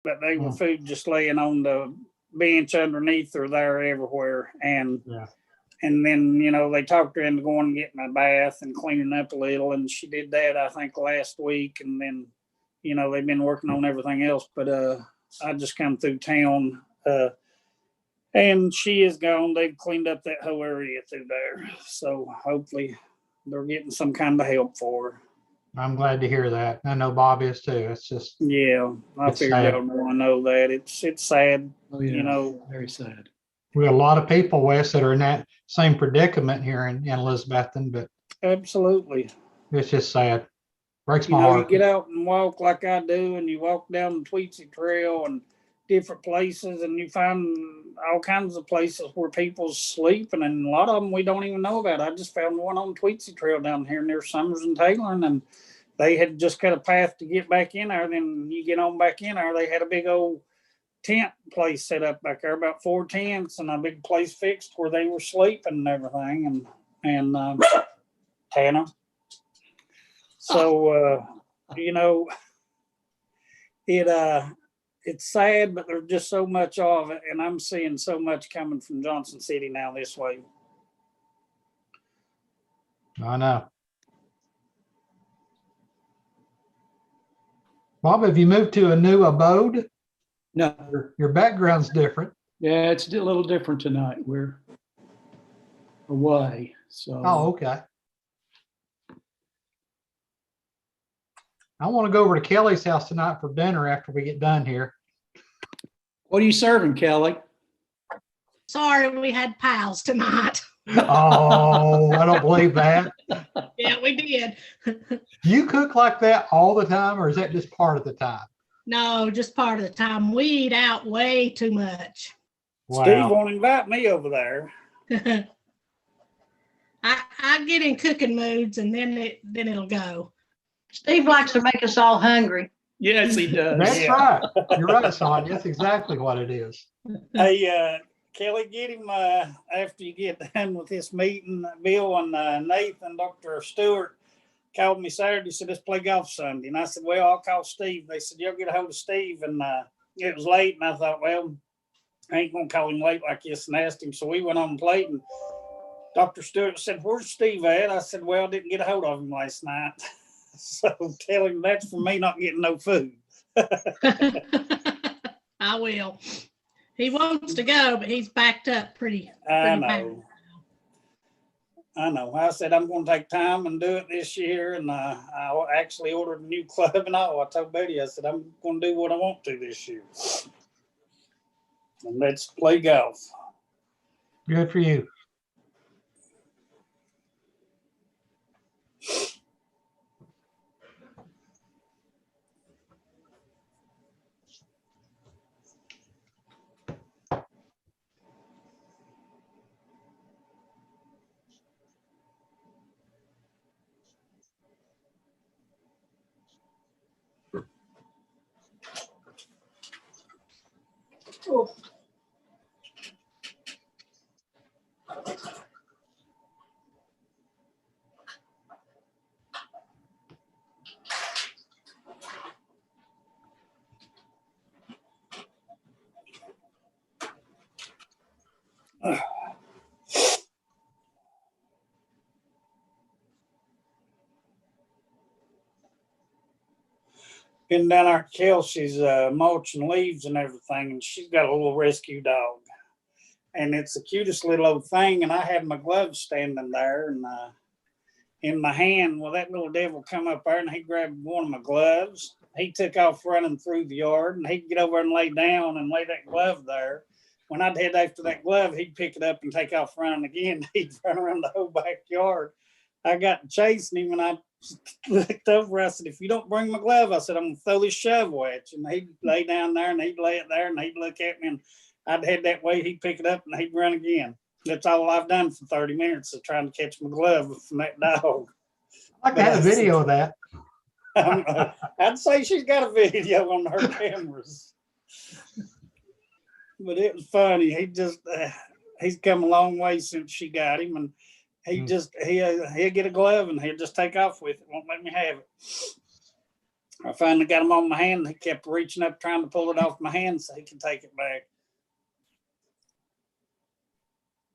but they were food just laying on the bench underneath her there everywhere. And then, they talked her into going and getting a bath and cleaning up a little. And she did that, I think, last week. And then, they've been working on everything else. But I just come through town and she is gone. They've cleaned up that whole area through there. So hopefully they're getting some kind of help for her. I'm glad to hear that. I know Bob is too. It's just I figured y'all want to know that. It's sad. Oh, yeah. Very sad. We have a lot of people, Wes, that are in that same predicament here in Elizabethton, but absolutely, it's just sad. Breaks my heart. You get out and walk like I do, and you walk down the Tweetsie Trail and different places, and you find all kinds of places where people's sleeping, and a lot of them we don't even know about. I just found one on Tweetsie Trail down here near Summers and Taylor, and they had just cut a path to get back in there. Then you get on back in there, they had a big old tent place set up back there, about 4 tents, and a big place fixed where they were sleeping and everything, and Tanner. So it's sad, but there's just so much of it, and I'm seeing so much coming from Johnson City now this way. I know. Bob, have you moved to a new abode? No. Your background's different. Yeah, it's a little different tonight. We're away. So. Oh, okay. I want to go over to Kelly's house tonight for dinner after we get done here. What are you serving, Kelly? Sorry, we had pals tonight. Oh, I don't believe that. Yeah, we did. Do you cook like that all the time, or is that just part of the time? No, just part of the time. We eat out way too much. Wow. Steve won't invite me over there. I get in cooking moods, and then it'll go. Steve likes to make us all hungry. Yes, he does. That's right. You're right, Sonia. That's exactly what it is. Hey, Kelly, get him after you get done with this meeting. Bill and Nathan, Dr. Stewart, called me Saturday, said, let's play golf Sunday. And I said, well, I'll call Steve. They said, you'll get a hold of Steve. And it was late, and I thought, well, I ain't going to call him late like this and asked him. So we went on and played, and Dr. Stewart said, where's Steve at? I said, well, I didn't get a hold of him last night. So tell him that's for me not getting no food. I will. He wants to go, but he's backed up pretty I bad. know. I said I'm going to take time and do it this year, and I actually ordered a new club and all. I told Betty, I said I'm going to do what I want to this year, and let's play golf. Good for you. Oh. Been down there at Kelsey's mulching leaves and everything, and she's got a little rescue dog, and it's the cutest little old thing. And I had my gloves standing there, and in my hand, well, that little devil come up there and he grabbed one of my gloves. He took off running through the yard, and he'd get over and lay down and lay that glove there. When I'd head after that glove, he'd pick it up and take off running again. He'd run around the whole backyard. I got chasing him, and I looked over. I said, if you don't bring my glove, I said, I'm going to throw this shovel at you. And he'd lay down there, and he'd lay it there, and he'd look at me, and I'd head that way. He'd pick it up, and he'd run again. That's all I've done for 30 minutes of trying to catch my glove from that dog. I'd like to have a video of that. I'd say she's got a video on her cameras. But it was funny. He's come a long way since she got him, and he'll get a glove and he'll just take off with it. Won't let me have it. I finally got him on my hand. He kept reaching up, trying to pull it off my hand so he could take it back.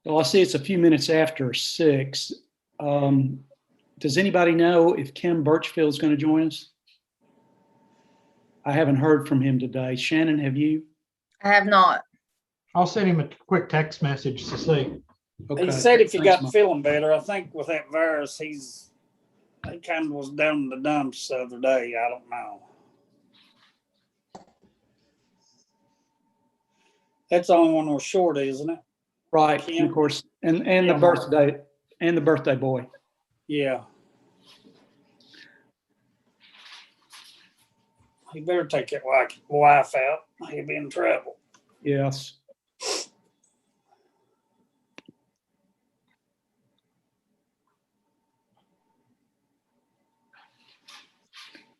Well, I see it's a few minutes after 6. Does anybody know if Kim Birchfield is going to join us? I haven't heard from him today. Shannon, have you? I have not. I'll send him a quick text message to see. Okay. He said if he Thanks, got Mike. feeling better, I think with that virus, he kind of was down in the dumps the other day. I don't know. That's the only one we're short, isn't it? Right, Kim? and of course, and the Yeah. birthday boy. Yeah. He better take that wife out. He'll be in trouble. Yes.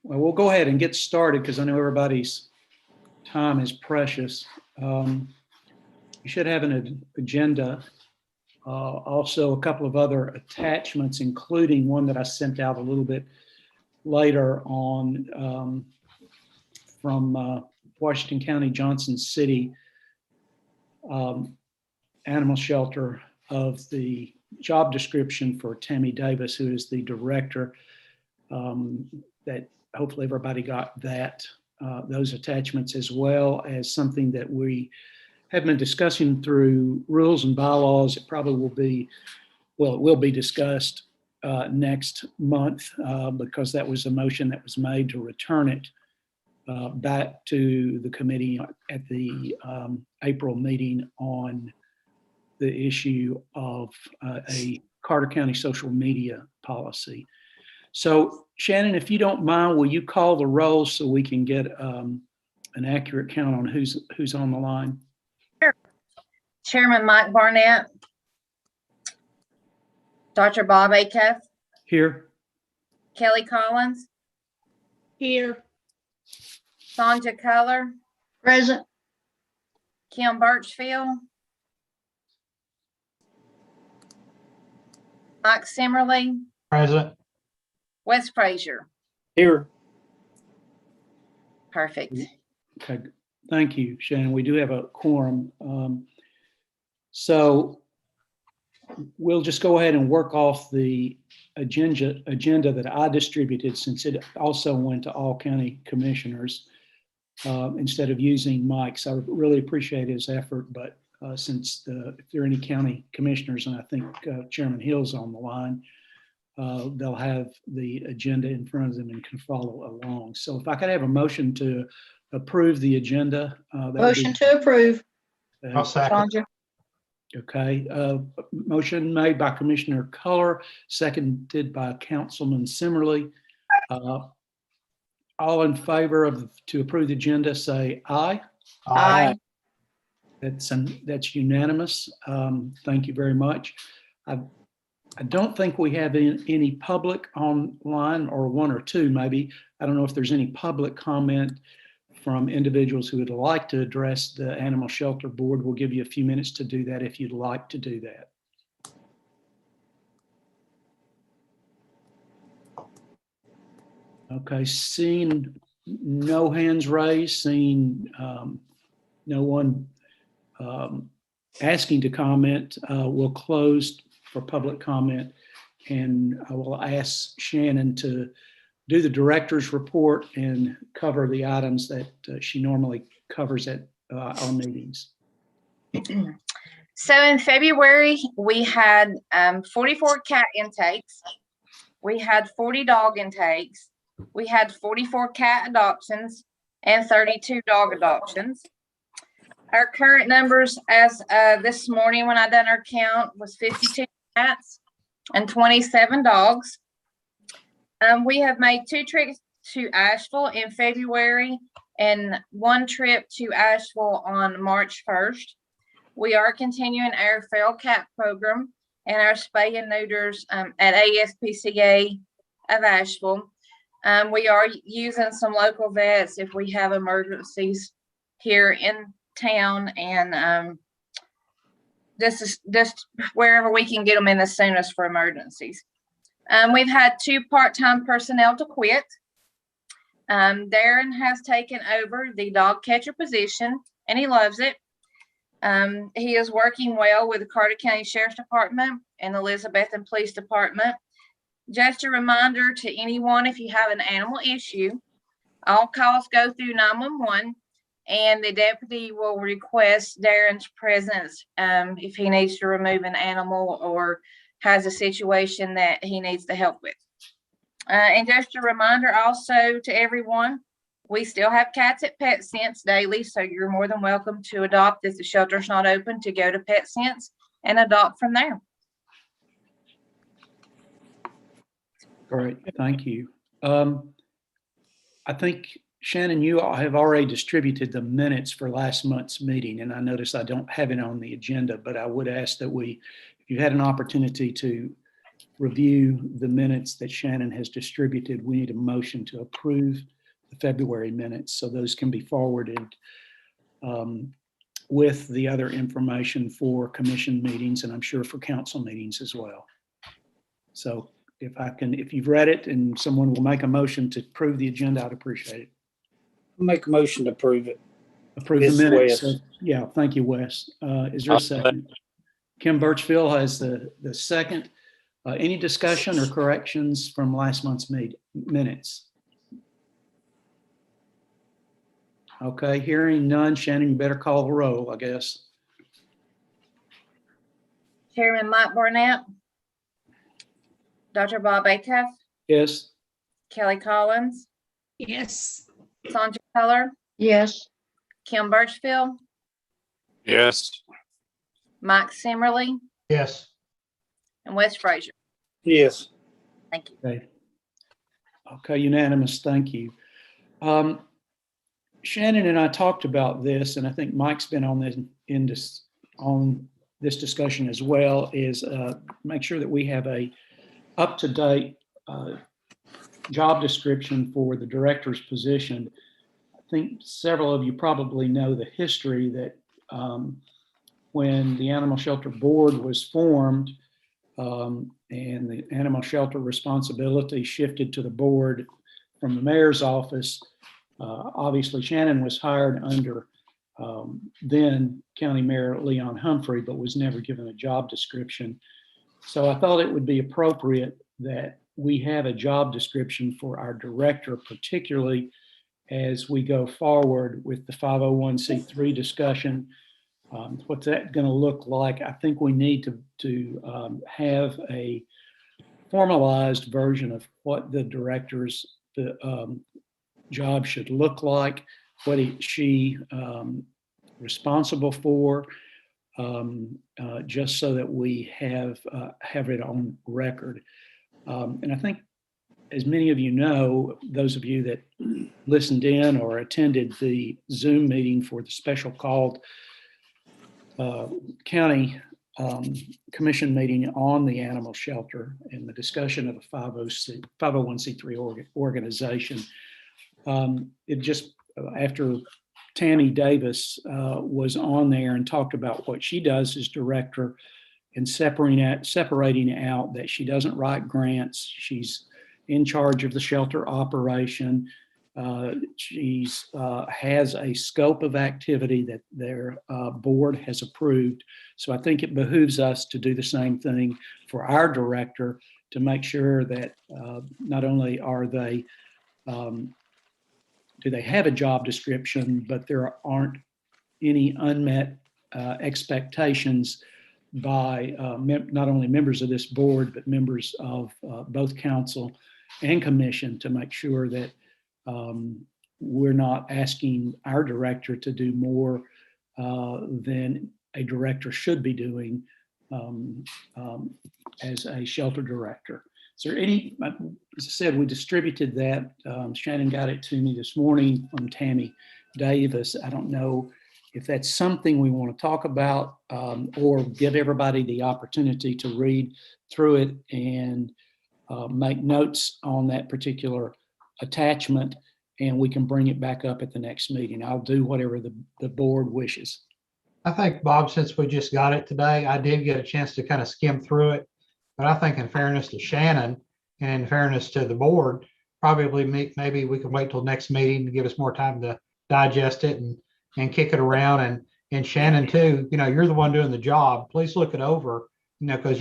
Well, we'll go ahead and get started because I know everybody's time is precious. You should have an agenda. Also, a couple of other attachments, including one that I sent out a little bit later on from Washington County, Johnson City Animal Shelter, of the job description for Tammy Davis, who is the director. That hopefully everybody got that, those attachments, as well as something that we have been discussing through rules and bylaws. It probably will be, well, it will be discussed next month because that was a motion that was made to return it back to the committee at the April meeting on the issue of a Carter County social media policy. So Shannon, if you don't mind, will you call the roll so we can get an accurate count on who's on the line? Chairman Mike Barnett, Dr. Bob Acuff, Here. Kelly Collins, Here. Sonja Color, Present. Kim Birchfield, Mike Simmerly, Present. Wes Frazier. Here. Perfect. Okay, thank you, Shannon. We do have a quorum. So we'll just go ahead and work off the agenda that I distributed, since it also went to all county commissioners instead of using Mike's. I really appreciate his effort, but since if there are any county commissioners, and I think Chairman Hill's on the line, they'll have the agenda in front of them and can follow along. So if I could have a motion to approve the agenda. Motion to approve. I'll second. Sandra. Okay, motion made by Commissioner Culler, seconded by Councilman Simmerly. All in favor to approve the agenda, say aye. Aye. That's unanimous. Thank you very much. I don't think we have any public online, or one or two maybe. I don't know if there's any public comment from individuals who would like to address the Animal Shelter Board. We'll give you a few minutes to do that if you'd like to do that. Okay, seeing no hands raised, seeing no one asking to comment, we'll close for public comment, and I will ask Shannon to do the director's report and cover the items that she normally covers at our meetings. So in February, we had 44 cat intakes. We had 40 dog intakes. We had 44 cat adoptions and 32 dog adoptions. Our current numbers as this morning when I done our count was 52 cats and 27 dogs. We have made 2 trips to Asheville in February and 1 trip to Asheville on March 1st. We are continuing our feral cat program and our spay and neuters at ASPCA of Asheville. We are using some local vets if we have emergencies here in town, and this is just wherever we can get them in the soonest for emergencies. We've had 2 part-time personnel to quit. Darren has taken over the dog catcher position and he loves it. He is working well with the Carter County Sheriff's Department and Elizabethton Police Department. Just a reminder to anyone, if you have an animal issue, all calls go through 911 and the deputy will request Darren's presence if he needs to remove an animal or has a situation that he needs the help with. And just a reminder also to everyone, we still have cats at PetSense daily, so you're more than welcome to adopt if the shelter's not open, to go to PetSense and adopt from there. Great, thank you. I think, Shannon, you all have already distributed the minutes for last month's meeting, and I notice I don't have it on the agenda, but I would ask that if you had an opportunity to review the minutes that Shannon has distributed, we need a motion to approve the February minutes, so those can be forwarded with the other information for commission meetings, and I'm sure for council meetings as well. So if you've read it and someone will make a motion to approve the agenda, I'd appreciate it. Make a motion to approve it. Approve This the is minutes. Wes. So, yeah, thank you, Wes. Is there a second? Kim Birchfield has the second. Any discussion or corrections from last month's minutes? Okay, hearing none. Shannon, you better call the roll, I guess. Chairman Mike Barnett, Dr. Bob Acuff, Yes. Kelly Collins, Yes. Sandra Keller, Yes. Kim Birchfield, Yes. Mike Simmerly, Yes. and Wes Frazier. Yes. Thank you. Okay. Okay, unanimous. Thank you. Shannon and I talked about this, and I think Mike's been on this discussion as well, is make sure that we have a up-to-date job description for the director's position. I think several of you probably know the history that when the Animal Shelter Board was formed and the animal shelter responsibility shifted to the board from the mayor's office, obviously Shannon was hired under then County Mayor Leon Humphrey, but was never given a job description. So I thought it would be appropriate that we have a job description for our director, particularly as we go forward with the 501c3 discussion. What's that going to look like? I think we need to have a formalized version of what the director's job should look like, what she responsible for, just so that we have it on record. And I think, as many of you know, those of you that listened in or attended the Zoom meeting for the special called county commission meeting on the animal shelter and the discussion of a 501c3 organization, it just, after Tammy Davis was on there and talked about what she does as director and separating out that she doesn't write grants. She's in charge of the shelter operation. She has a scope of activity that their board has approved. So I think it behooves us to do the same thing for our director to make sure that not only are they do they have a job description, but there aren't any unmet expectations by not only members of this board, but members of both council and commission, to make sure that we're not asking our director to do more than a director should be doing as a shelter director. Is there any, as I said, we distributed that. Shannon got it to me this morning from Tammy Davis. I don't know if that's something we want to talk about or give everybody the opportunity to read through it and make notes on that particular attachment, and we can bring it back up at the next meeting. I'll do whatever the board wishes. I think, Bob, since we just got it today, I did get a chance to kind of skim through it. But I think in fairness to Shannon and in fairness to the board, probably maybe we can wait till next meeting to give us more time to digest it and kick it around. And Shannon too, you're the one doing the job. Please look it over, because,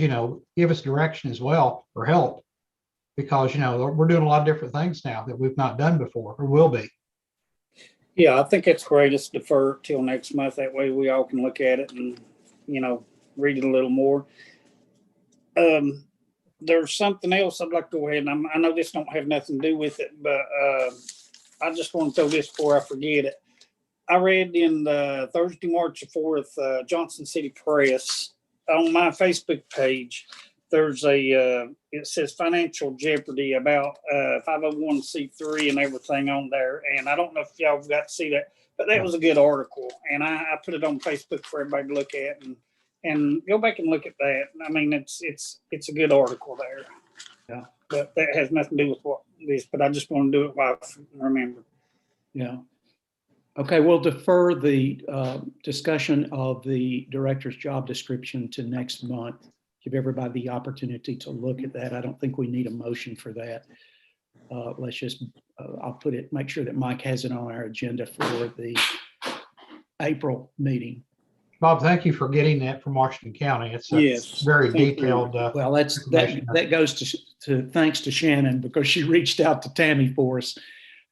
give us direction as well or help. Because, we're doing a lot of different things now that we've not done before or will be. Yeah, I think it's great. Let's defer till next month. That way we all can look at it and, read it a little more. There's something else I'd like to go ahead and I know this don't have nothing to do with it, but I just want to throw this before I forget it. I read in the Thursday, March 4th, Johnson City Press on my Facebook page. There's it says financial jeopardy about 501c3 and everything on there. And I don't know if y'all got to see that, but that was a good article. And I put it on Facebook for everybody to look at and go back and look at that. I mean, it's a good article there. Yeah. But that has nothing to do with this, but I just want to do it while I remember. Yeah. Okay, we'll defer the discussion of the director's job description to next month. Give everybody the opportunity to look at that. I don't think we need a motion for that. Let's just, I'll put it, make sure that Mike has it on our agenda for the April meeting. Bob, thank you for getting that from Washington County. It's Yes, very thank you. detailed. Well, that goes to thanks to Shannon, because she reached out to Tammy for us.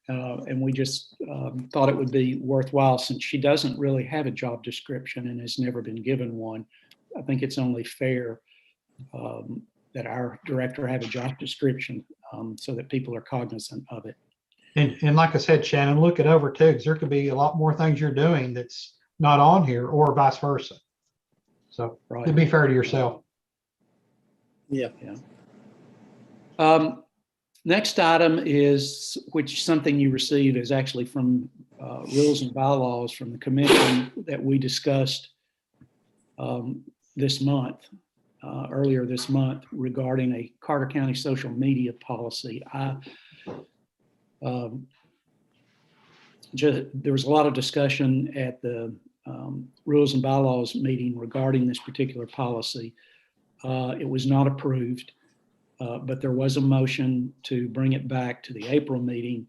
And we just thought it would be worthwhile, since she doesn't really have a job description and has never been given one. I think it's only fair that our director have a job description so that people are cognizant of it. And like I said, Shannon, look it over too, because there could be a lot more things you're doing that's not on here, or vice versa. So Right. to be fair to yourself. Yeah. Next item is, which something you received is actually from rules and bylaws from the commission that we discussed this month, earlier this month, regarding a Carter County social media policy. There was a lot of discussion at the rules and bylaws meeting regarding this particular policy. It was not approved. But there was a motion to bring it back to the April meeting,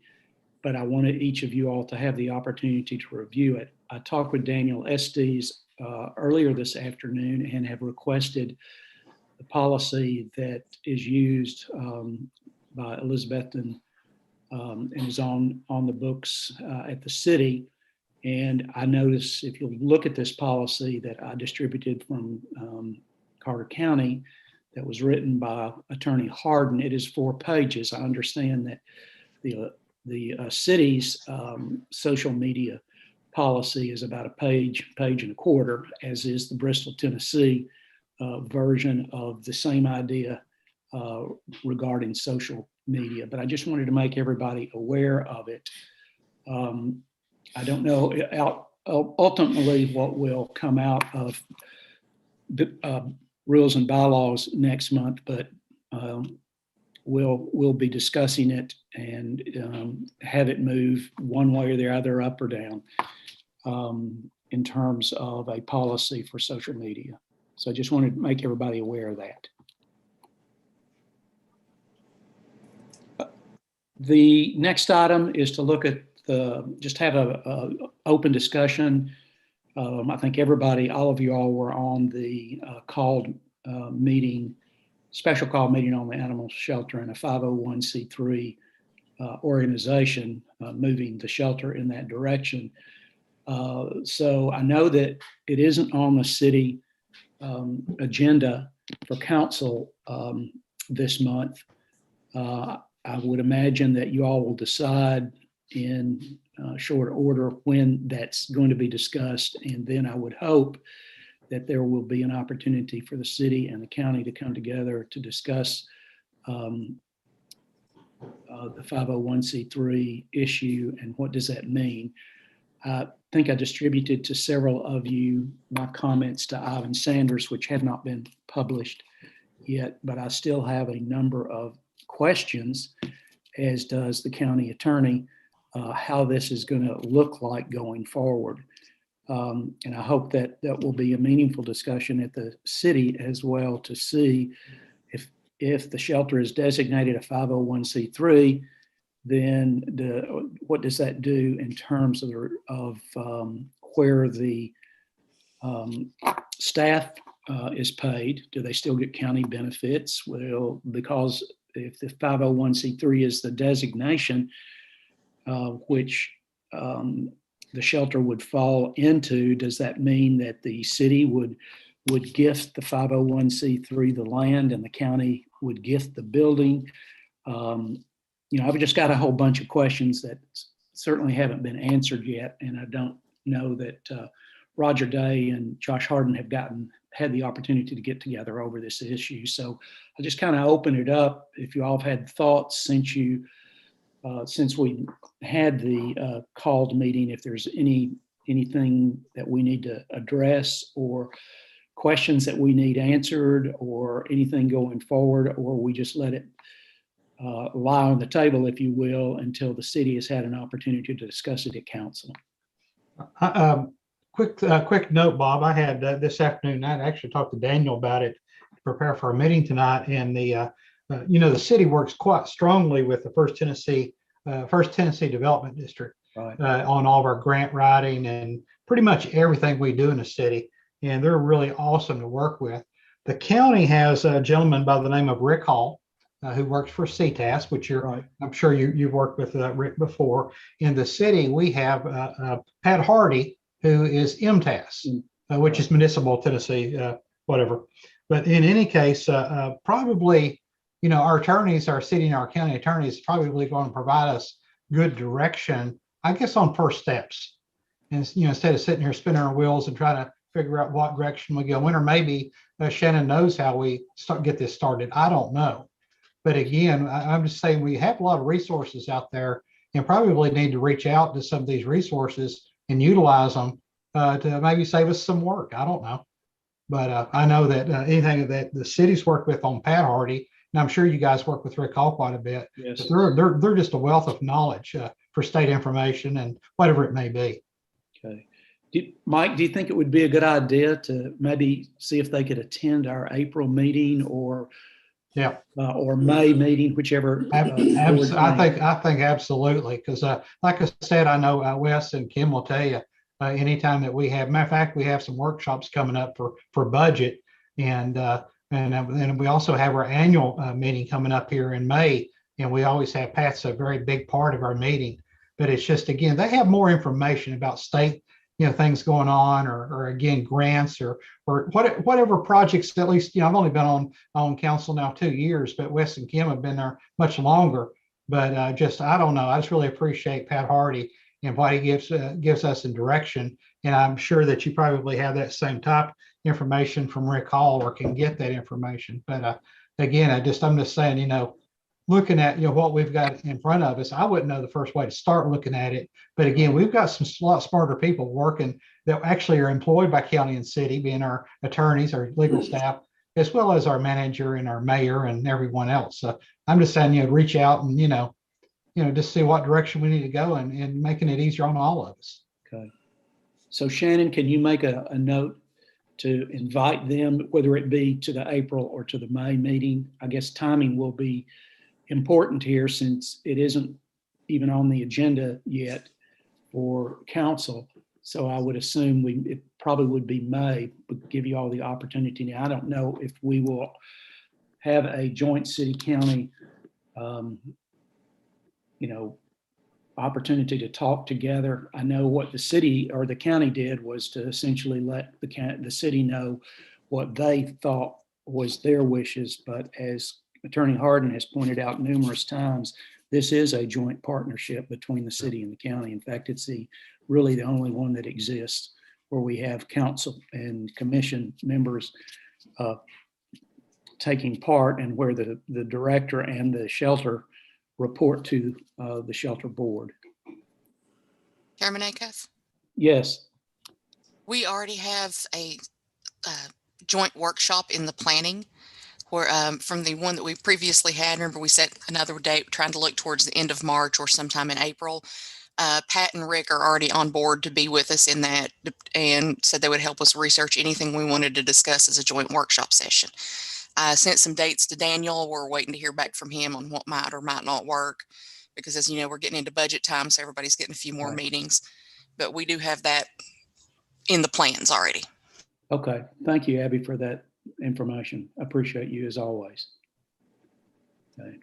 but I wanted each of you all to have the opportunity to review it. I talked with Daniel Estes earlier this afternoon and have requested the policy that is used by Elizabeth and is on the books at the city. And I notice, if you look at this policy that I distributed from Carter County, that was written by Attorney Harden, it is 4 pages. I understand that the city's social media policy is about a page and a quarter, as is the Bristol, Tennessee version of the same idea regarding social media. But I just wanted to make everybody aware of it. I don't know ultimately what will come out of rules and bylaws next month, but we'll be discussing it and have it move one way or the other, up or down, in terms of a policy for social media. So I just wanted to make everybody aware of that. The next item is to look at just have a open discussion. I think all of you all were on the special call meeting on the animal shelter and a 501c3 organization moving the shelter in that direction. So I know that it isn't on the city agenda for council this month. I would imagine that you all will decide in short order when that's going to be discussed. And then I would hope that there will be an opportunity for the city and the county to come together to discuss the 501c3 issue and what does that mean. I think I distributed to several of you my comments to Ivan Sanders, which have not been published yet, but I still have a number of questions, as does the county attorney, how this is going to look like going forward. And I hope that will be a meaningful discussion at the city as well, to see if the shelter is designated a 501c3, then what does that do in terms of where the staff is paid? Do they still get county benefits? Well, because if the 501c3 is the designation, which the shelter would fall into, does that mean that the city would gift the 501c3 the land and the county would gift the building? I've just got a whole bunch of questions that certainly haven't been answered yet, and I don't know that Roger Day and Josh Harden have had the opportunity to get together over this issue. So I'll just kind of open it up. If you all have had thoughts since we had the called meeting, if there's anything that we need to address or questions that we need answered or anything going forward, or we just let it lie on the table, if you will, until the city has had an opportunity to discuss it at council. Quick note, Bob. I had this afternoon. I actually talked to Daniel about it to prepare for our meeting tonight. And the city works quite strongly with the First Tennessee Development District Right. On all of our grant writing and pretty much everything we do in the city. And they're really awesome to work with. The county has a gentleman by the name of Rick Hall, who works for CTAS, which Right. I'm sure you've worked with Rick before. In the city, we have Pat Hardy, who is MTAS, which is Municipal Tennessee, whatever. But in any case, probably, our attorneys, our city and our county attorneys, probably going to provide us good direction, I guess, on first steps. And instead of sitting here spinning our wheels and trying to figure out what direction we go in, or maybe Shannon knows how we get this started. I don't know. But again, I'm just saying we have a lot of resources out there and probably need to reach out to some of these resources and utilize them to maybe save us some work. I don't know. But I know that anything that the cities work with on Pat Hardy, and I'm sure you guys work with Rick Hall quite a bit. Yes. They're just a wealth of knowledge for state information and whatever it may be. Okay. Mike, do you think it would be a good idea to maybe see if they could attend our April meeting or May meeting, whichever? I think absolutely, because like I said, I know Wes and Kim will tell you anytime that we have. Matter of fact, we have some workshops coming up for budget, and we also have our annual meeting coming up here in May, and we always have Pat's a very big part of our meeting. But it's just, again, they have more information about state things going on, or again, grants or whatever projects. At least, I've only been on council now 2 years, but Wes and Kim have been there much longer. But I don't know. I just really appreciate Pat Hardy and what he gives us in direction. And I'm sure that you probably have that same type information from Rick Hall, or can get that information. But again, I'm just saying, looking at what we've got in front of us, I wouldn't know the first way to start looking at it. But again, we've got some lot smarter people working that actually are employed by county and city, being our attorneys, our legal staff, as well as our manager and our mayor and everyone else. So I'm just saying, reach out and just see what direction we need to go, and making it easier on all of us. Okay. So Shannon, can you make a note to invite them, whether it be to the April or to the May meeting? I guess timing will be important here, since it isn't even on the agenda yet for council. So I would assume it probably would be May, but give you all the opportunity. Now, I don't know if we will have a joint city county, opportunity to talk together. I know what the city or the county did was to essentially let the city know what they thought was their wishes. But as Attorney Harden has pointed out numerous times, this is a joint partnership between the city and the county. In fact, it's really the only one that exists where we have council and commission members taking part, and where the director and the shelter report to the shelter board. Chairman Acuff, Yes. we already have a joint workshop in the planning where from the one that we previously had. Remember, we set another date trying to look towards the end of March or sometime in April. Pat and Rick are already on board to be with us in that, and said they would help us research anything we wanted to discuss as a joint workshop session. I sent some dates to Daniel. We're waiting to hear back from him on what might or might not work. because as you know, we're getting into budget time, so everybody's getting a few more Right. meetings. But we do have that in the plans already. Okay, thank you, Abby, for that information. I appreciate you as always. Okay.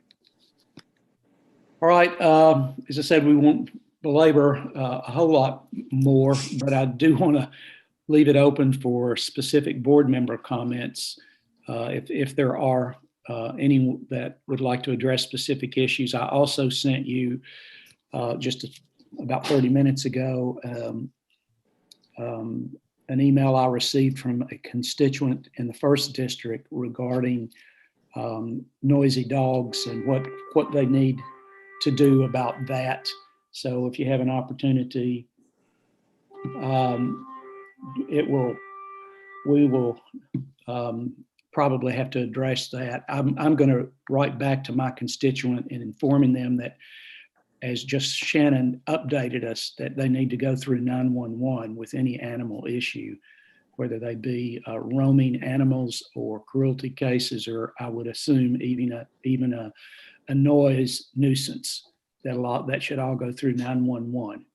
All right, as I said, we won't belabor a whole lot more, but I do want to leave it open for specific board member comments. If there are any that would like to address specific issues. I also sent you about 30 minutes ago an email I received from a constituent in the first district regarding noisy dogs and what they need to do about that. So if you have an opportunity, we will probably have to address that. I'm going to write back to my constituent and informing them that, as just Shannon updated us, that they need to go through 911 with any animal issue, whether they be roaming animals or cruelty cases, or I would assume even a noise nuisance. That should all go through 911.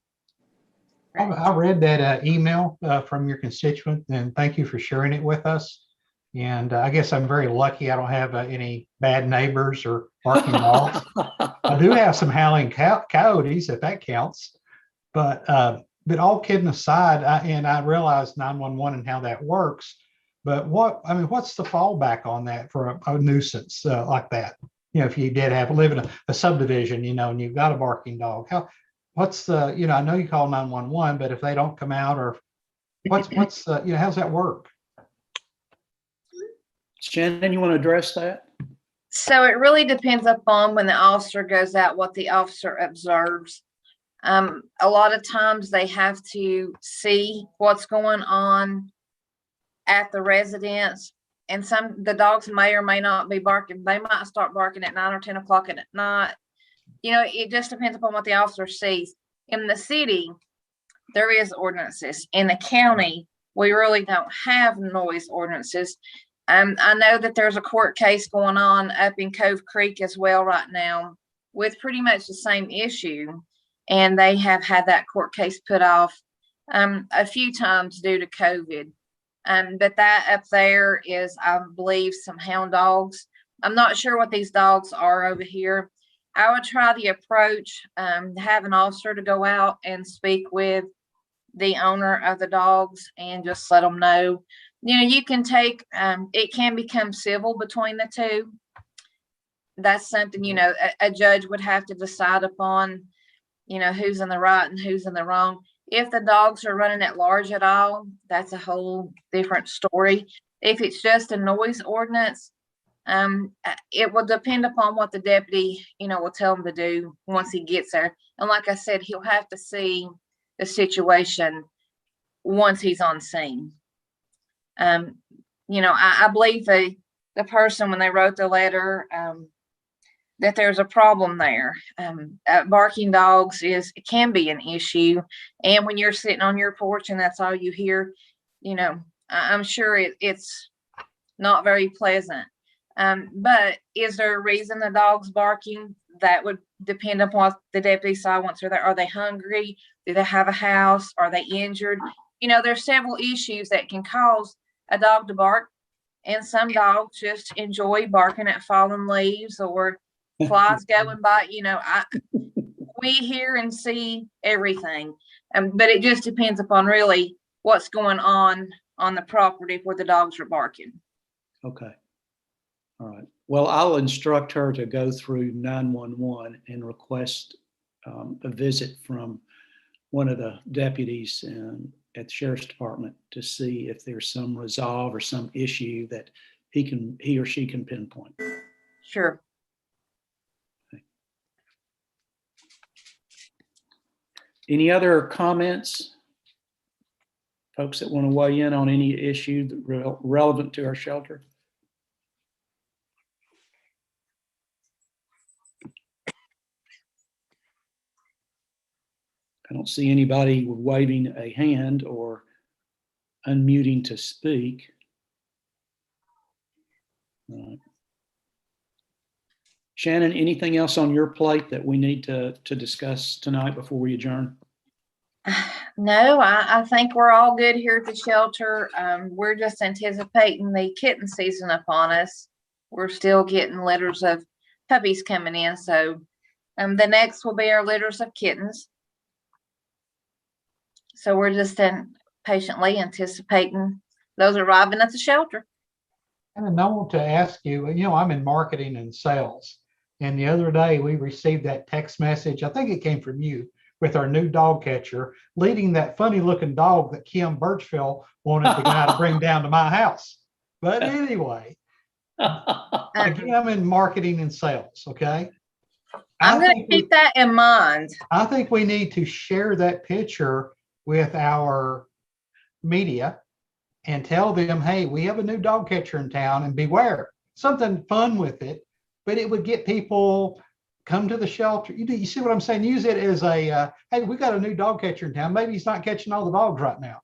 I read that email from your constituent, and thank you for sharing it with us. And I guess I'm very lucky I don't have any bad neighbors or barking dogs. I do have some howling coyotes, if that counts. But all kidding aside, I realize 911 and how that works. But what's the fallback on that for a nuisance like that? If you did live in a subdivision, and you've got a barking dog, what's the, I know you call 911, but if they don't come out, or what's how's that work? Shannon, you want to address that? So it really depends upon when the officer goes out, what the officer observes. A lot of times they have to see what's going on at the residence, and the dogs may or may not be barking. They might start barking at 9 or 10 o'clock at night. It just depends upon what the officer sees. In the city, there is ordinances. In the county, we really don't have noise ordinances. I know that there's a court case going on up in Cove Creek as well right now with pretty much the same issue. And they have had that court case put off a few times due to COVID. But that up there is, I believe, some hound dogs. I'm not sure what these dogs are over here. I would try the approach, have an officer to go out and speak with the owner of the dogs and just let them know. You can take, it can become civil between the two. That's something, a judge would have to decide upon, who's in the right and who's in the wrong. If the dogs are running at large at all, that's a whole different story. If it's just a noise ordinance, it will depend upon what the deputy, will tell him to do once he gets there. And like I said, he'll have to see the situation once he's on scene. I believe the person, when they wrote the letter, that there's a problem there. Barking dogs can be an issue. And when you're sitting on your porch and that's all you hear, I'm sure it's not very pleasant. But is there a reason the dog's barking? That would depend upon what the deputy saw once they're there. Are they hungry? Do they have a house? Are they injured? There's several issues that can cause a dog to bark. And some dogs just enjoy barking at fallen leaves or flies going by. We hear and see everything. But it just depends upon really what's going on the property where the dogs are barking. Okay. All right. Well, I'll instruct her to go through 911 and request a visit from one of the deputies at the sheriff's department to see if there's some resolve or some issue that he or she can pinpoint. Sure. Okay. Any other comments? Folks that want to weigh in on any issue relevant to our shelter? I don't see anybody waving a hand or unmuting to speak. All right. Shannon, anything else on your plate that we need to discuss tonight before we adjourn? No, I think we're all good here at the shelter. We're just anticipating the kitten season upon us. We're still getting litters of puppies coming in, so the next will be our litters of kittens. So we're just patiently anticipating those arriving at the shelter. And I want to ask you, I'm in marketing and sales. And the other day we received that text message, I think it came from you, with our new dog catcher leading that funny looking dog that Kim Birchfield wanted the guy to bring down to my house. But anyway, again, I'm in marketing and sales, okay? I'm going to keep that in mind. I think we need to share that picture with our media and tell them, hey, we have a new dog catcher in town, and beware, something fun with it, but it would get people come to the shelter. You see what I'm saying? Use it as a, hey, we got a new dog catcher in town. Maybe he's not catching all the dogs right now.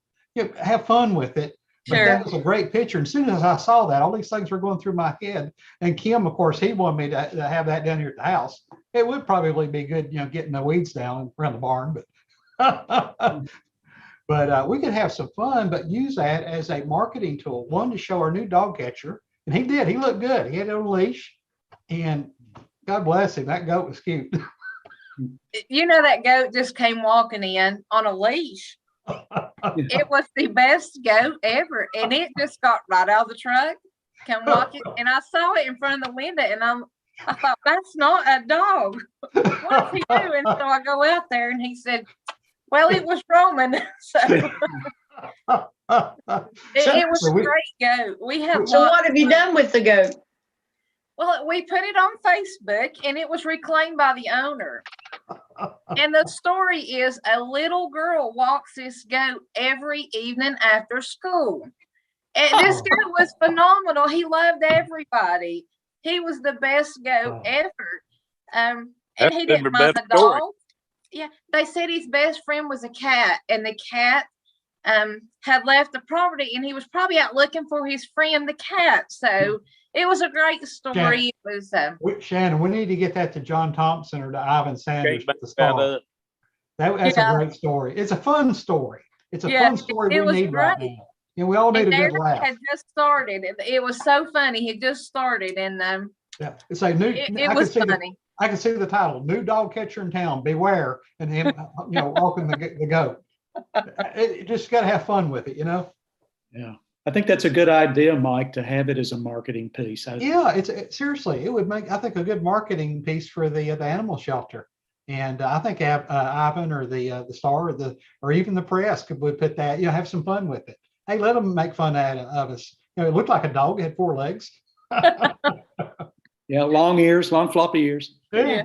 Have fun with it. But Sure. That was a great picture. And as soon as I saw that, all these things were going through my head. And Kim, of course, he wanted me to have that down here at the house. It would probably be good, getting the weeds down around the barn, but but we could have some fun, but use that as a marketing tool. One, to show our new dog catcher. And he did. He looked good. He had it on a leash. And God bless him. That goat was cute. That goat just came walking in on a leash. It was the best goat ever. And it just got right out of the truck, come walking. And I saw it in front of the window, and I thought, that's not a dog. What's he doing? So I go out there, and he said, well, it was roaming. So it was a great goat. We have. So what have you done with the goat? Well, we put it on Facebook, and it was reclaimed by the owner. And the story is, a little girl walks this goat every evening after school. And this goat was phenomenal. He loved everybody. He was the best goat ever. And he didn't mind the dog. Yeah, they said his best friend was a cat, and the cat had left the property, and he was probably out looking for his friend, the cat. So it was a great story. It was Shannon, we need to get that to John Thompson or to Ivan Sanders with the star. That's a great story. It's a fun story. It's a fun story we need right now. And we all need a good laugh. Had just started. It was so funny. He just started, and it's a new. It was funny. I can see the title: "New Dog Catcher in Town, Beware," and him, walking the goat. It just got to have fun with it, Yeah, I think that's a good idea, Mike, to have it as a marketing piece. It's seriously, it would make, I think, a good marketing piece for the animal shelter. And I think Ivan or the Star or even the press would put that, have some fun with it. Hey, let them make fun of us. It looked like a dog. It had 4 legs. Yeah, long ears, long floppy ears. Yeah.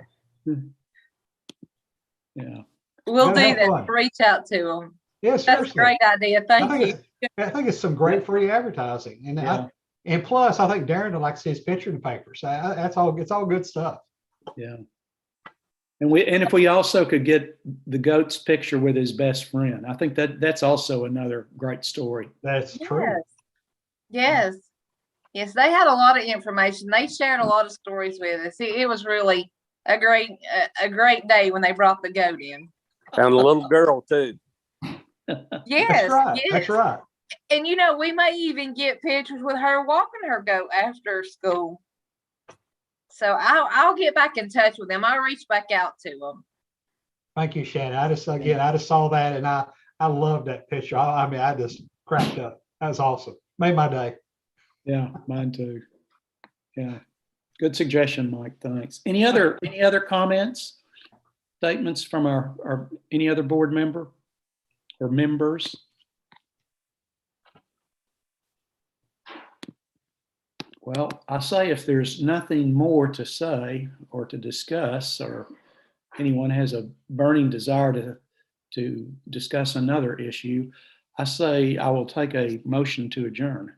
Yeah. We'll do that. Reach out to them. Yes, that's a great idea. Thank you. I think it's some great free advertising, and plus, I think Darren would like to see his picture in the paper. So that's all. It's all good stuff. Yeah. And if we also could get the goat's picture with his best friend, I think that's also another great story. That's true. Yes. They had a lot of information. They shared a lot of stories with us. It was really a great day when they brought the goat in. And a little girl too. Yes, That's right. And we may even get pictures with her walking her goat after school. So I'll get back in touch with them. I'll reach back out to them. Thank you, Shannon. I just saw that, and I loved that picture. I just cracked up. That was awesome. Made my day. Yeah, mine too. Yeah. Good suggestion, Mike. Thanks. Any other comments, statements from our any other board member or members? Well, I say if there's nothing more to say or to discuss, or anyone has a burning desire to discuss another issue, I say I will take a motion to adjourn.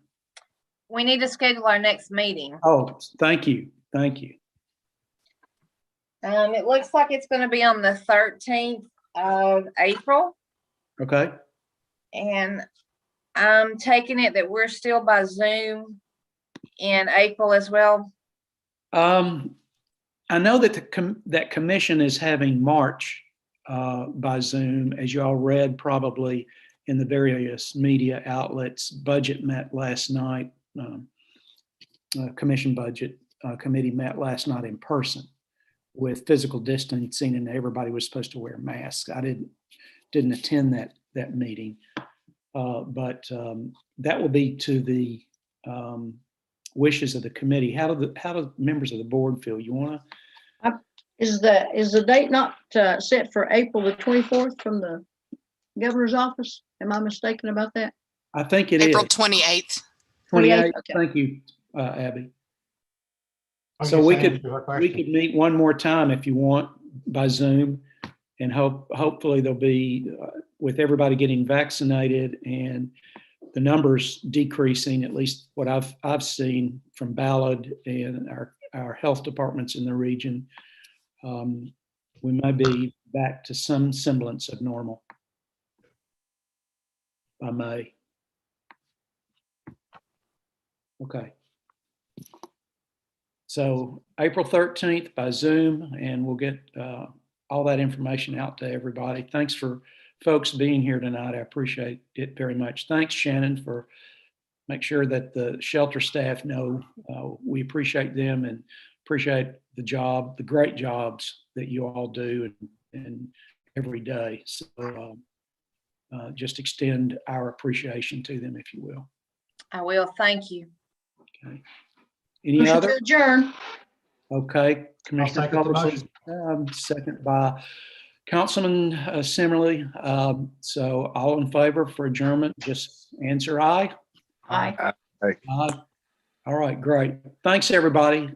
We need to schedule our next meeting. Oh, thank you. Thank you. It looks like it's going to be on the 13th of April. Okay. And I'm taking it that we're still by Zoom in April as well. I know that that commission is having March by Zoom, as you all read probably in the various media outlets. Budget met last night. Commission budget committee met last night in person with physical distancing, and everybody was supposed to wear masks. I didn't attend that meeting, but that will be to the wishes of the committee. How do members of the board feel? You want to? Is the date not set for April the 24th from the governor's office? Am I mistaken about that? I think it is. April 28th. 28th. Okay. Thank you, Abby. I So guess we that could answers our we question. could meet one more time if you want by Zoom, and hopefully there'll be with everybody getting vaccinated and the numbers decreasing, at least what I've seen from Ballard and our health departments in the region. We may be back to some semblance of normal by May. Okay. So April 13th by Zoom, and we'll get all that information out to everybody. Thanks for folks being here tonight. I appreciate it very much. Thanks, Shannon, for make sure that the shelter staff know we appreciate them and appreciate the great jobs that you all do and every day. So just extend our appreciation to them, if you will. I will. Thank you. Okay. Any Motion other? to adjourn. Okay, Commissioner second the Culberson, second by Councilman Simmerly. So all in favor for adjournment, just answer aye. Aye. Aye. All right, great. Thanks, everybody.